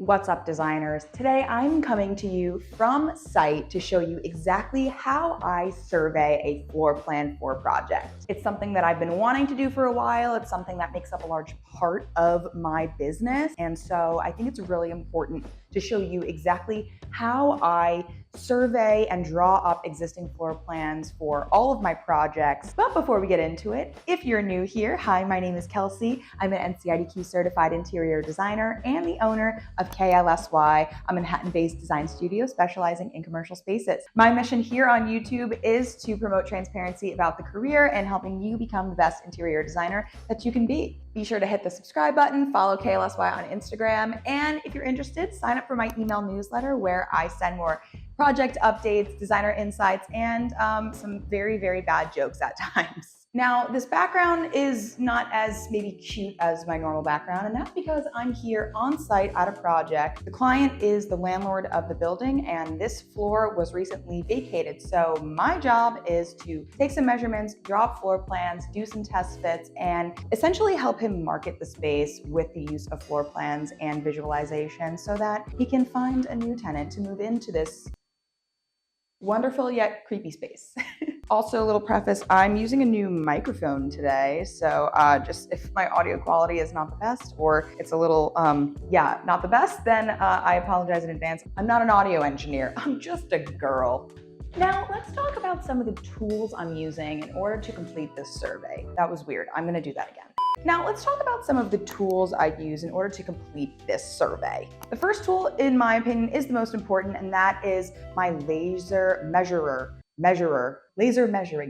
What's up, designers? Today I'm coming to you from site to show you exactly how I survey a floor plan for a project. It's something that I've been wanting to do for a while. It's something that makes up a large part of my business. And so I think it's really important to show you exactly how I survey and draw up existing floor plans for all of my projects. But before we get into it, if you're new here, hi, my name is Kelsey. I'm an NCIDQ certified interior designer and the owner of KLSY, a Manhattan-based design studio specializing in commercial spaces. My mission here on YouTube is to promote transparency about the career and helping you become the best interior designer that you can be. Be sure to hit the subscribe button, follow KLSY on Instagram, and if you're interested, sign up for my email newsletter where I send more project updates, designer insights, and some very, very bad jokes at times. Now, this background is not as maybe cute as my normal background, and that's because I'm here on site at a project. The client is the landlord of the building, and this floor was recently vacated. So my job is to take some measurements, draw up floor plans, do some test fits, and essentially help him market the space with the use of floor plans and visualization so that he can find a new tenant to move into this wonderful yet creepy space. Also, a little preface, I'm using a new microphone today, so just if my audio quality is not the best or it's a little, not the best, then I apologize in advance. I'm not an audio engineer, I'm just a girl. Now, let's talk about some of the tools I'm using in order to complete this survey. That was weird, I'm gonna do that again. Now, let's talk about some of the tools I use in order to complete this survey. The first tool, in my opinion, is the most important, and that is my laser measuring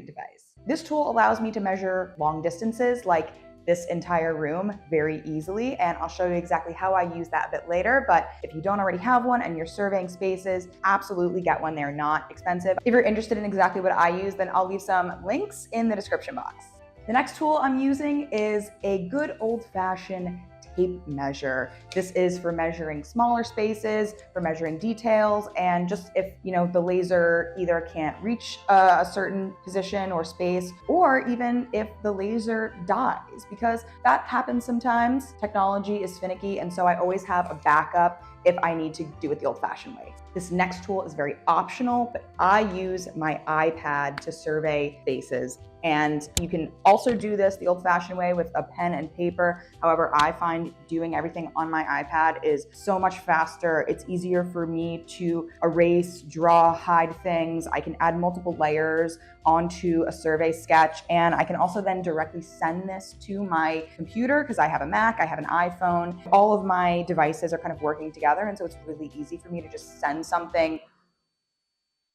device. This tool allows me to measure long distances like this entire room very easily, and I'll show you exactly how I use that a bit later. But if you don't already have one and you're surveying spaces, absolutely get one. They're not expensive. If you're interested in exactly what I use, then I'll leave some links in the description box. The next tool I'm using is a good old-fashioned tape measure. This is for measuring smaller spaces, for measuring details, and just if the laser either can't reach a certain position or space, or even if the laser dies, because that happens sometimes. Technology is finicky, and so I always have a backup if I need to do it the old-fashioned way. This next tool is very optional, but I use my iPad to survey spaces. And you can also do this the old-fashioned way with a pen and paper. However, I find doing everything on my iPad is so much faster. It's easier for me to erase, draw, hide things. I can add multiple layers onto a survey sketch, and I can also then directly send this to my computer because I have a Mac, I have an iPhone. All of my devices are kind of working together, and so it's really easy for me to just send something.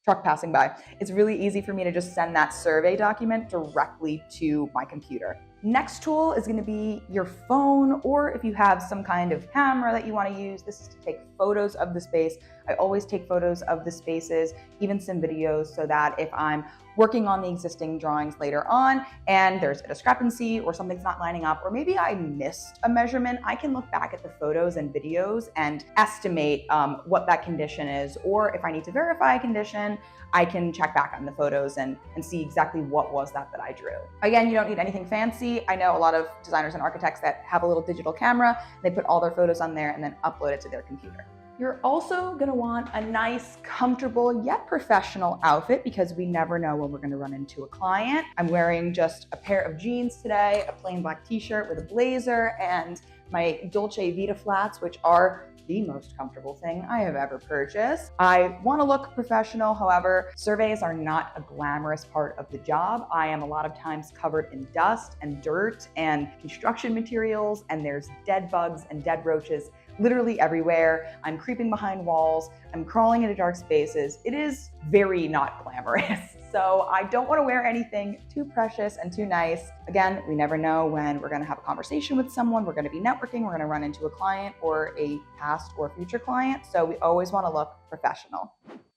Truck passing by. It's really easy for me to just send that survey document directly to my computer. Next tool is going to be your phone, or if you have some kind of camera that you want to use, this is to take photos of the space. I always take photos of the spaces, even some videos, so that if I'm working on the existing drawings later on and there's a discrepancy or something's not lining up, or maybe I missed a measurement, I can look back at the photos and videos and estimate what that condition is, or if I need to verify a condition, I can check back on the photos and see exactly what was that I drew. Again, you don't need anything fancy. I know a lot of designers and architects that have a little digital camera, they put all their photos on there and then upload it to their computer. You're also gonna want a nice, comfortable, yet professional outfit because we never know when we're gonna run into a client. I'm wearing just a pair of jeans today, a plain black t-shirt with a blazer, and my Dolce Vita flats, which are the most comfortable thing I have ever purchased. I want to look professional, however, surveys are not a glamorous part of the job. I am a lot of times covered in dust and dirt and construction materials, and there's dead bugs and dead roaches literally everywhere. I'm creeping behind walls, I'm crawling into dark spaces. It is very not glamorous. So I don't want to wear anything too precious and too nice. Again, we never know when we're going to have a conversation with someone, we're going to be networking, we're going to run into a client or a past or future client. So we always want to look professional.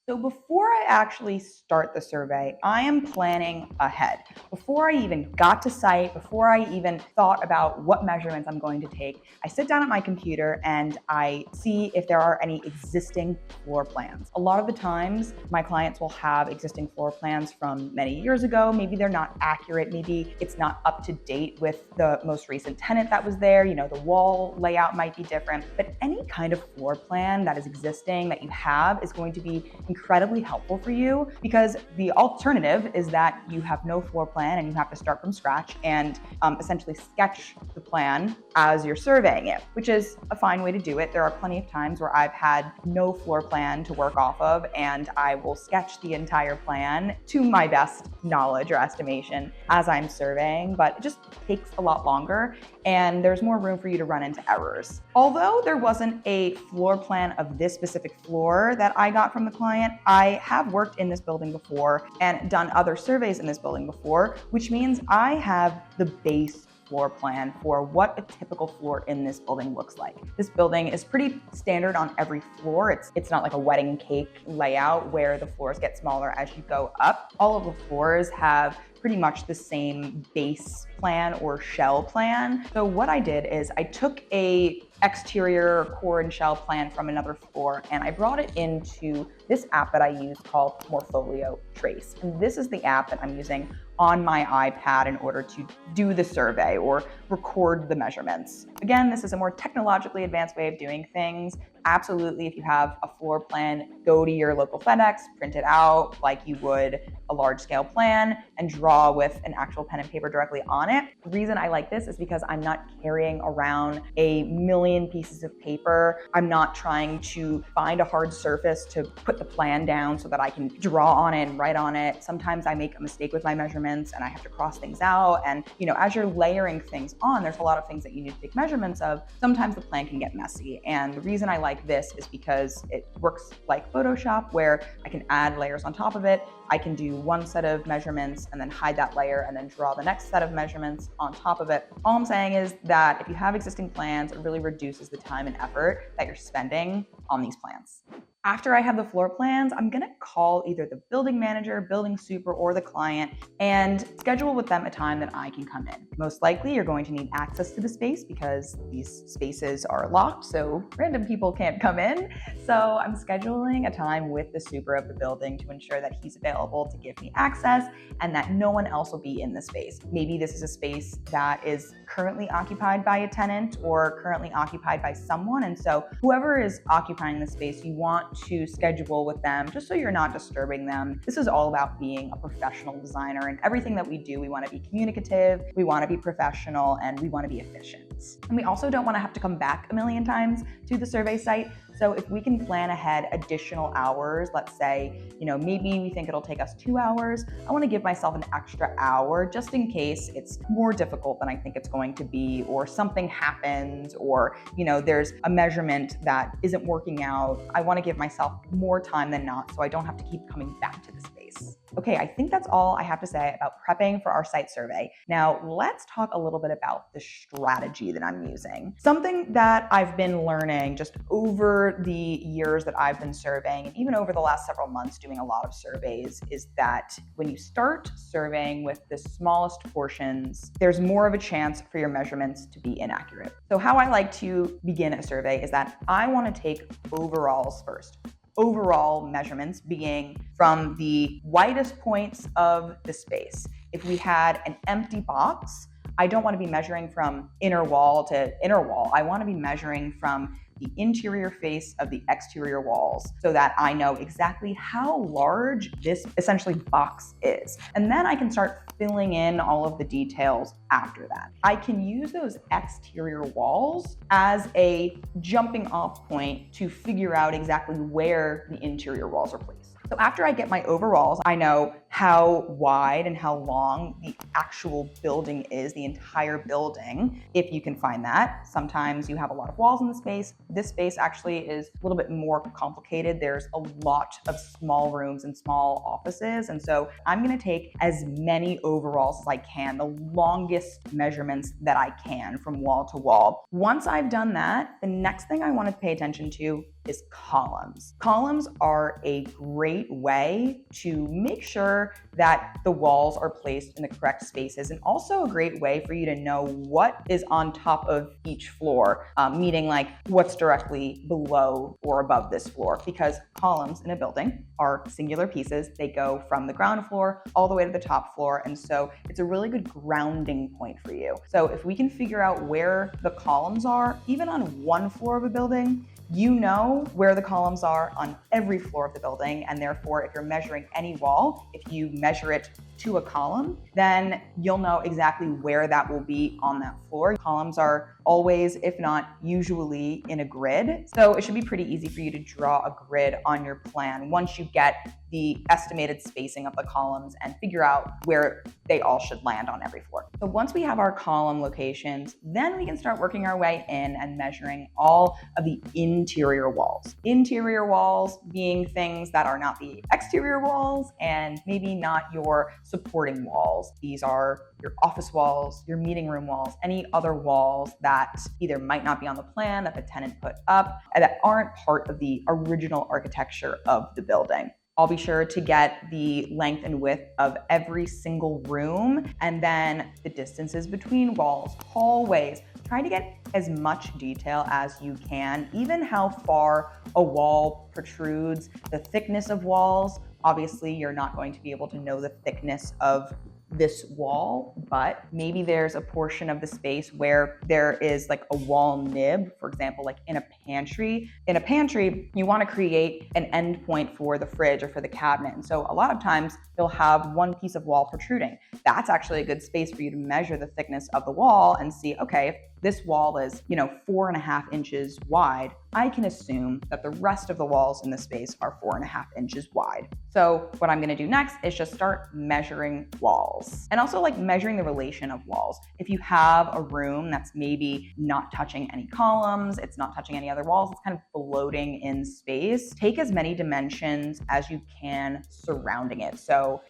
So before I actually start the survey, I am planning ahead. Before I even got to site, before I even thought about what measurements I'm going to take, I sit down at my computer and I see if there are any existing floor plans. A lot of the times, my clients will have existing floor plans from many years ago. Maybe they're not accurate. Maybe it's not up to date with the most recent tenant that was there. You know, the wall layout might be different, but any kind of floor plan that is existing that you have is going to be incredibly helpful for you, because the alternative is that you have no floor plan and you have to start from scratch and essentially sketch the plan as you're surveying it, which is a fine way to do it. There are plenty of times where I've had no floor plan to work off of, and I will sketch the entire plan to my best knowledge or estimation as I'm surveying, but it just takes a lot longer and there's more room for you to run into errors. Although there wasn't a floor plan of this specific floor that I got from the client, I have worked in this building before and done other surveys in this building before, which means I have the base floor plan for what a typical floor in this building looks like. This building is pretty standard on every floor. It's not like a wedding cake layout where the floors get smaller as you go up. All of the floors have pretty much the same base plan or shell plan. So what I did is I took a exterior core and shell plan from another floor and I brought it into this app that I use called Morpholio Trace. And this is the app that I'm using on my iPad in order to do the survey or record the measurements. Again, this is a more technologically advanced way of doing things. Absolutely, if you have a floor plan, go to your local FedEx, print it out like you would a large scale plan, and draw with an actual pen and paper directly on it. The reason I like this is because I'm not carrying around a million pieces of paper. I'm not trying to find a hard surface to put the plan down so that I can draw on it and write on it. Sometimes I make a mistake with my measurements and I have to cross things out. And as you're layering things on, there's a lot of things that you need to take measurements of. Sometimes the plan can get messy. And the reason I like this is because it works like Photoshop, where I can add layers on top of it. I can do one set of measurements and then hide that layer and then draw the next set of measurements on top of it. All I'm saying is that if you have existing plans, it really reduces the time and effort that you're spending on these plans. After I have the floor plans, I'm gonna call either the building manager, building super, or the client and schedule with them a time that I can come in. Most likely, you're going to need access to the space because these spaces are locked, so random people can't come in. So I'm scheduling a time with the super of the building to ensure that he's available to give me access and that no one else will be in the space. Maybe this is a space that is currently occupied by a tenant or currently occupied by someone, and so whoever is occupying the space, you want to schedule with them just so you're not disturbing them. This is all about being a professional designer, and everything that we do, we want to be communicative, we want to be professional, and we want to be efficient. And we also don't want to have to come back a million times to the survey site. So if we can plan ahead additional hours, let's say, maybe we think it'll take us 2 hours, I want to give myself an extra hour just in case it's more difficult than I think it's going to be, or something happens, or, there's a measurement that isn't working out. I want to give myself more time than not so I don't have to keep coming back to the space. Okay, I think that's all I have to say about prepping for our site survey. Now, let's talk a little bit about the strategy that I'm using. Something that I've been learning just over the years that I've been surveying, and even over the last several months doing a lot of surveys, is that when you start surveying with the smallest portions, there's more of a chance for your measurements to be inaccurate. So how I like to begin a survey is that I want to take overalls first. Overall measurements being from the widest points of the space. If we had an empty box, I don't want to be measuring from inner wall to inner wall. I want to be measuring from the interior face of the exterior walls so that I know exactly how large this essentially box is. And then I can start filling in all of the details after that. I can use those exterior walls as a jumping off point to figure out exactly where the interior walls are placed. So after I get my overalls, I know how wide and how long the actual building is, the entire building, if you can find that. Sometimes you have a lot of walls in the space. This space actually is a little bit more complicated. There's a lot of small rooms and small offices. And so I'm gonna take as many overalls as I can, the longest measurements that I can from wall to wall. Once I've done that, the next thing I want to pay attention to is columns. Columns are a great way to make sure that the walls are placed in the correct spaces, and also a great way for you to know what is on top of each floor, meaning like what's directly below or above this floor, because columns in a building are singular pieces. They go from the ground floor all the way to the top floor, and so it's a really good grounding point for you. So if we can figure out where the columns are, even on one floor of a building, you know where the columns are on every floor of the building, and therefore if you're measuring any wall, if you measure it to a column, then you'll know exactly where that will be on that floor. Columns are always, if not usually, in a grid, so it should be pretty easy for you to draw a grid on your plan once you get the estimated spacing of the columns and figure out where they all should land on every floor. So once we have our column locations, then we can start working our way in and measuring all of the interior walls. Interior walls being things that are not the exterior walls and maybe not your supporting walls. These are your office walls, your meeting room walls, any other walls that either might not be on the plan that the tenant put up and that aren't part of the original architecture of the building. I'll be sure to get the length and width of every single room, and then the distances between walls, hallways. Try to get as much detail as you can, even how far a wall protrudes, the thickness of walls. Obviously, you're not going to be able to know the thickness of this wall, but maybe there's a portion of the space where there is like a wall nib, for example, like in a pantry. In a pantry, you want to create an end point for the fridge or for the cabinet. And so a lot of times you'll have one piece of wall protruding. That's actually a good space for you to measure the thickness of the wall and see, okay, if this wall is, 4.5 inches wide, I can assume that the rest of the walls in the space are 4.5 inches wide. So what I'm gonna do next is just start measuring walls, and also like measuring the relation of walls. If you have a room that's maybe not touching any columns, it's not touching any other walls, it's kind of floating in space, take as many dimensions as you can surrounding it. So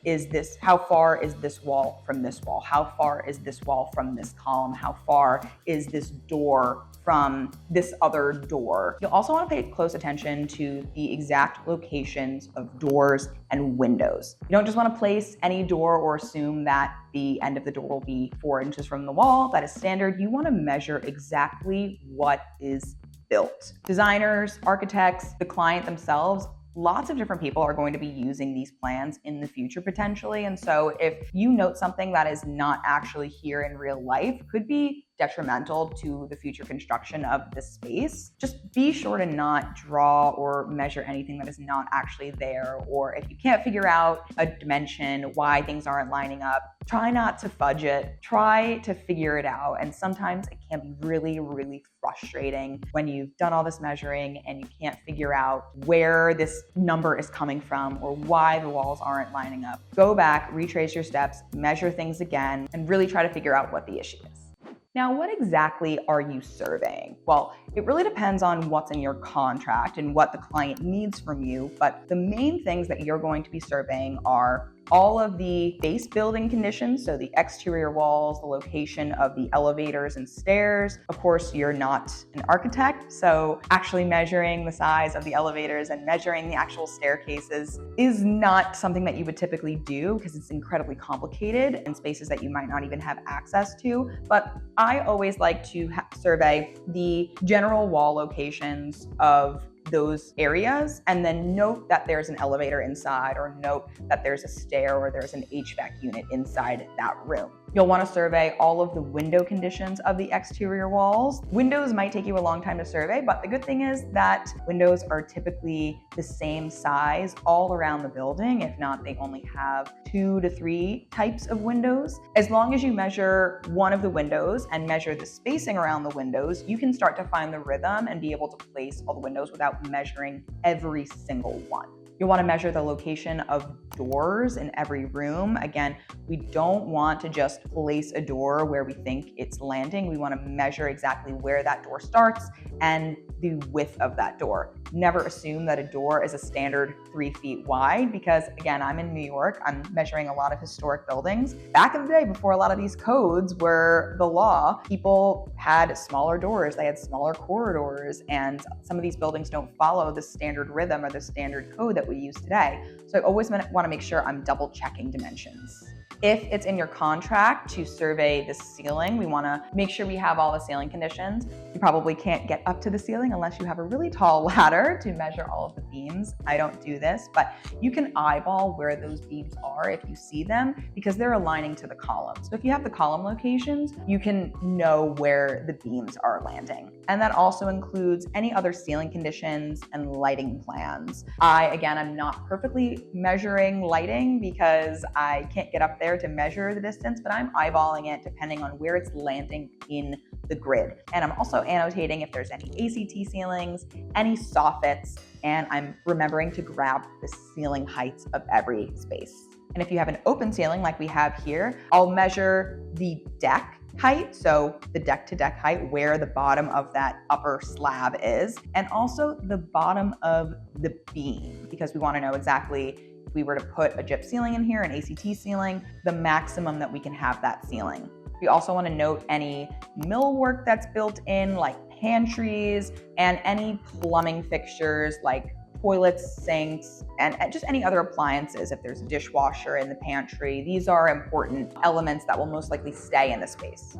how far is this wall from this wall? How far is this wall from this column? How far is this door from this other door? You'll also want to pay close attention to the exact locations of doors and windows. You don't just want to place any door or assume that the end of the door will be 4 inches from the wall. That is standard. You want to measure exactly what is built. Designers, architects, the client themselves, lots of different people are going to be using these plans in the future potentially. And so if you note something that is not actually here in real life, could be detrimental to the future construction of the space, just be sure to not draw or measure anything that is not actually there. Or if you can't figure out a dimension, why things aren't lining up, try not to fudge it, try to figure it out. And sometimes it can be really, really frustrating when you've done all this measuring and you can't figure out where this number is coming from or why the walls aren't lining up. Go back, retrace your steps, measure things again, and really try to figure out what the issue is. Now, what exactly are you surveying? Well, it really depends on what's in your contract and what the client needs from you, but the main things that you're going to be surveying are all of the base building conditions, so the exterior walls, the location of the elevators and stairs. Of course, you're not an architect, so actually measuring the size of the elevators and measuring the actual staircases is not something that you would typically do because it's incredibly complicated in spaces that you might not even have access to. But I always like to survey the general wall locations of those areas, and then note that there's an elevator inside, or note that there's a stair or there's an HVAC unit inside that room. You'll want to survey all of the window conditions of the exterior walls. Windows might take you a long time to survey, but the good thing is that windows are typically the same size all around the building. If not, they only have 2 to 3 types of windows. As long as you measure one of the windows and measure the spacing around the windows, you can start to find the rhythm and be able to place all the windows without measuring every single one. You'll want to measure the location of doors in every room. Again, we don't want to just place a door where we think it's landing. We want to measure exactly where that door starts and the width of that door. Never assume that a door is a standard 3 feet wide because, again, I'm in New York. I'm measuring a lot of historic buildings. Back in the day, before a lot of these codes were the law, people had smaller doors. They had smaller corridors, and some of these buildings don't follow the standard rhythm or the standard code that we use today. So I always want to make sure I'm double checking dimensions. If it's in your contract to survey the ceiling, we want to make sure we have all the ceiling conditions. You probably can't get up to the ceiling unless you have a really tall ladder to measure all of the beams. I don't do this, but you can eyeball where those beams are if you see them because they're aligning to the columns. So if you have the column locations, you can know where the beams are landing. And that also includes any other ceiling conditions and lighting plans. I'm not perfectly measuring lighting because I can't get up there to measure the distance, but I'm eyeballing it depending on where it's landing in the grid. And I'm also annotating if there's any ACT ceilings, any soffits, and I'm remembering to grab the ceiling heights of every space. And if you have an open ceiling like we have here, I'll measure the deck height, so the deck to deck height, where the bottom of that upper slab is, and also the bottom of the beam, because we want to know exactly if we were to put a gyp ceiling in here, an ACT ceiling, the maximum that we can have that ceiling. We also want to note any millwork that's built in, like pantries, and any plumbing fixtures like toilets, sinks, and just any other appliances. If there's a dishwasher in the pantry, these are important elements that will most likely stay in the space.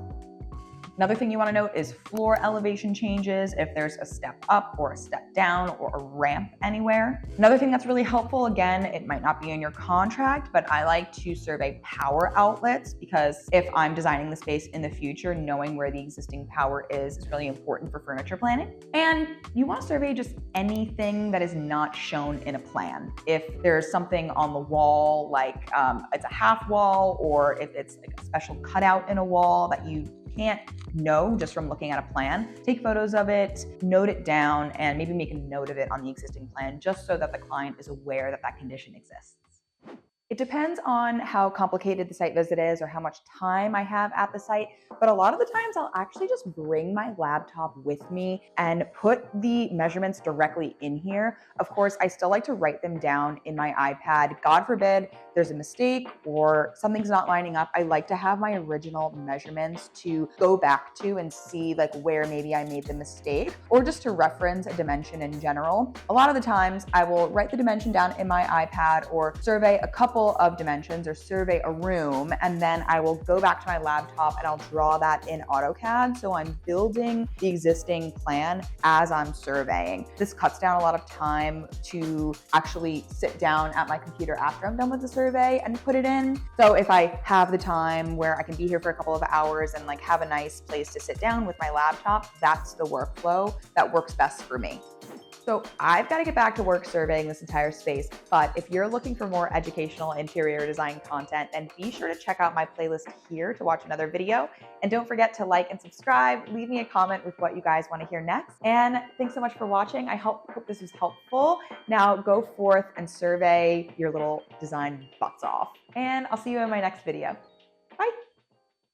Another thing you want to note is floor elevation changes, if there's a step up or a step down or a ramp anywhere. Another thing that's really helpful, again, it might not be in your contract, but I like to survey power outlets because if I'm designing the space in the future, knowing where the existing power is really important for furniture planning. And you want to survey just anything that is not shown in a plan. If there's something on the wall, like it's a half wall, or if it's like a special cutout in a wall that you can't know just from looking at a plan, take photos of it, note it down, and maybe make a note of it on the existing plan just so that the client is aware that that condition exists. It depends on how complicated the site visit is or how much time I have at the site, but a lot of the times I'll actually just bring my laptop with me and put the measurements directly in here. Of course, I still like to write them down in my iPad. God forbid there's a mistake or something's not lining up. I like to have my original measurements to go back to and see like where maybe I made the mistake, or just to reference a dimension in general. A lot of the times I will write the dimension down in my iPad or survey a couple of dimensions or survey a room, and then I will go back to my laptop and I'll draw that in AutoCAD. So I'm building the existing plan as I'm surveying. This cuts down a lot of time to actually sit down at my computer after I'm done with the survey and put it in. So if I have the time where I can be here for a couple of hours and like have a nice place to sit down with my laptop, that's the workflow that works best for me. So I've got to get back to work surveying this entire space, but if you're looking for more educational interior design content, then be sure to check out my playlist here to watch another video. And don't forget to like and subscribe. Leave me a comment with what you guys want to hear next. And thanks so much for watching. I hope this was helpful. Now go forth and survey your little design butts off. And I'll see you in my next video.